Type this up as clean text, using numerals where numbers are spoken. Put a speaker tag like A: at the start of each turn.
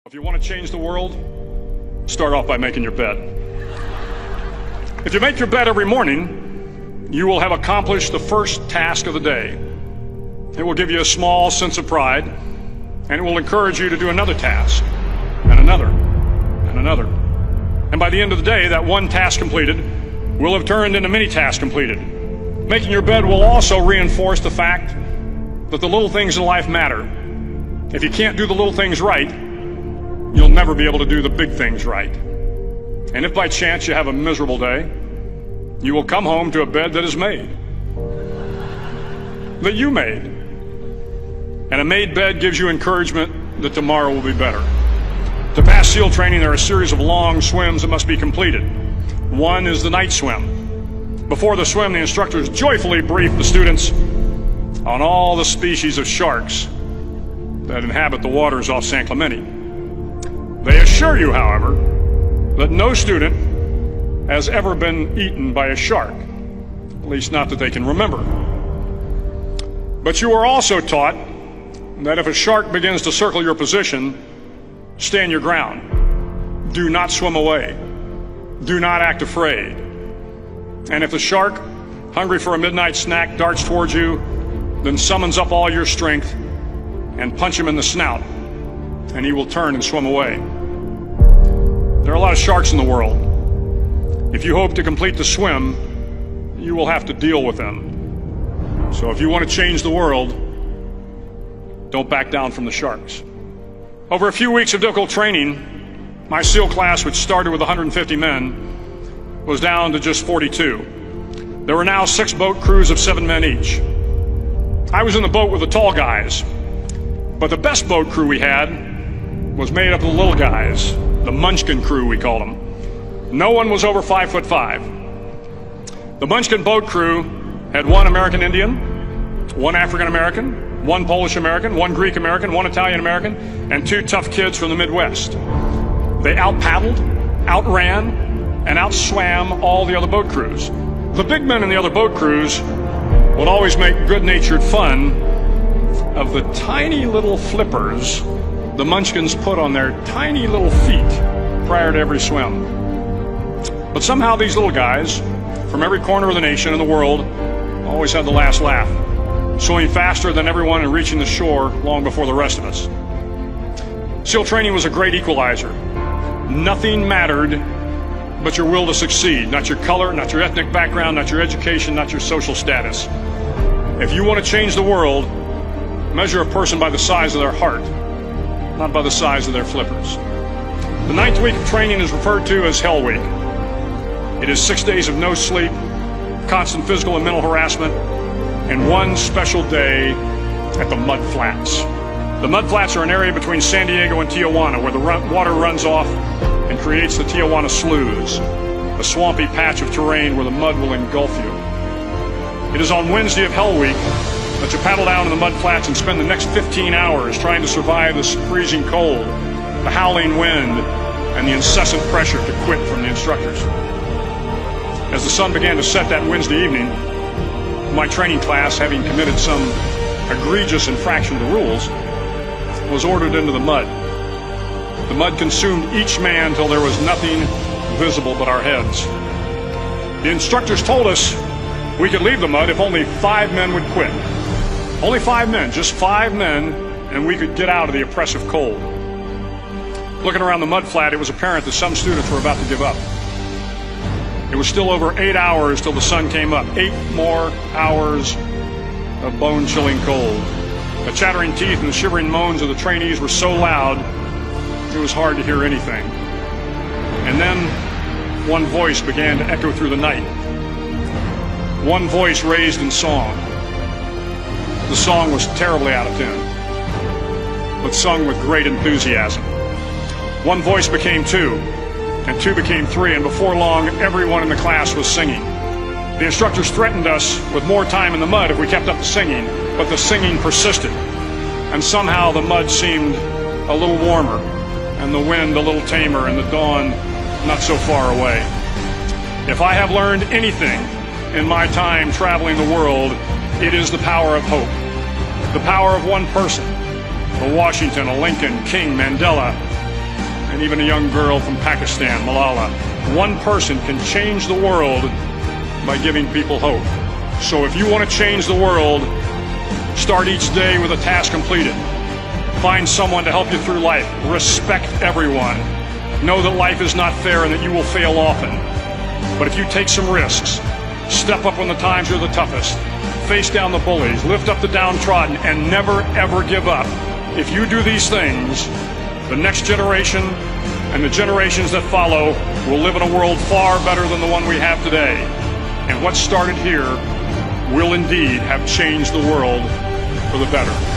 A: If you want to change the world, start off by making your bed. If you make your bed every morning, you will have accomplished the first task of the day. It will give you a small sense of pride, and it will encourage you to do another task, and another, and another. And by the end of the day, that one task completed will have turned into many tasks completed. Making your bed will also reinforce the fact that the little things in life matter. If you can't do the little things right, you'll never be able to do the big things right. And if by chance you have a miserable day, you will come home to a bed that is made, that you made. And a made bed gives you encouragement that tomorrow will be better. To pass SEAL training, there are a series of long swims that must be completed. One is the night swim. Before the swim, the instructors joyfully brief the students on all the species of sharks that inhabit the waters off San Clemente. They assure you, however, that no student has ever been eaten by a shark, at least not that they can remember. But you are also taught that if a shark begins to circle your position, stand your ground. Do not swim away. Do not act afraid. And if the shark, hungry for a midnight snack, darts towards you, then summons up all your strength and punch him in the snout, and he will turn and swim away. There are a lot of sharks in the world. If you hope to complete the swim, you will have to deal with them. So if you want to change the world, don't back down from the sharks. Over a few weeks of difficult training, my SEAL class, which started with 150 men, was down to just 42. There were now 6 boat crews of 7 men each. I was in the boat with the tall guys, but the best boat crew we had was made up of the little guys, the Munchkin crew, we called them. No one was over 5'5". The Munchkin boat crew had 1 American Indian, 1 African American, 1 Polish American, 1 Greek American, 1 Italian American, and 2 tough kids from the Midwest. They out-paddled, outran, and outswam all the other boat crews. The big men in the other boat crews would always make good-natured fun of the tiny little flippers the Munchkins put on their tiny little feet prior to every swim. But somehow these little guys from every corner of the nation and the world always had the last laugh, swimming faster than everyone and reaching the shore long before the rest of us. SEAL training was a great equalizer. Nothing mattered but your will to succeed, not your color, not your ethnic background, not your education, not your social status. If you want to change the world, measure a person by the size of their heart, not by the size of their flippers. The 9th week of training is referred to as Hell Week. It is 6 days of no sleep, constant physical and mental harassment, and 1 special day at the Mud Flats. The Mud Flats are an area between San Diego and Tijuana where the water runs off and creates the Tijuana Sloughs, a swampy patch of terrain where the mud will engulf you. It is on Wednesday of Hell Week that you paddle down in the mud flats and spend the next 15 hours trying to survive the freezing cold, the howling wind, and the incessant pressure to quit from the instructors. As the sun began to set that Wednesday evening, my training class, having committed some egregious infraction of the rules, was ordered into the mud. The mud consumed each man till there was nothing visible but our heads. The instructors told us we could leave the mud if only 5 men would quit. Only 5 men, just 5 men, and we could get out of the oppressive cold. Looking around the mud flat, it was apparent that some students were about to give up. It was still over 8 hours till the sun came up. 8 more hours of bone-chilling cold. The chattering teeth and the shivering moans of the trainees were so loud, it was hard to hear anything. And then one voice began to echo through the night. One voice raised in song. The song was terribly out of tune, but sung with great enthusiasm. One voice became 2, and 2 became 3, and before long, everyone in the class was singing. The instructors threatened us with more time in the mud if we kept up the singing, but the singing persisted, and somehow the mud seemed a little warmer, and the wind a little tamer, and the dawn not so far away. If I have learned anything in my time traveling the world, it is the power of hope. The power of one person, a Washington, a Lincoln, King, Mandela, and even a young girl from Pakistan, Malala. One person can change the world by giving people hope. So if you want to change the world, start each day with a task completed. Find someone to help you through life. Respect everyone. Know that life is not fair and that you will fail often. But if you take some risks, step up when the times are the toughest, face down the bullies, lift up the downtrodden, and never ever give up. If you do these things, the next generation and the generations that follow will live in a world far better than the one we have today. And what started here will indeed have changed the world for the better.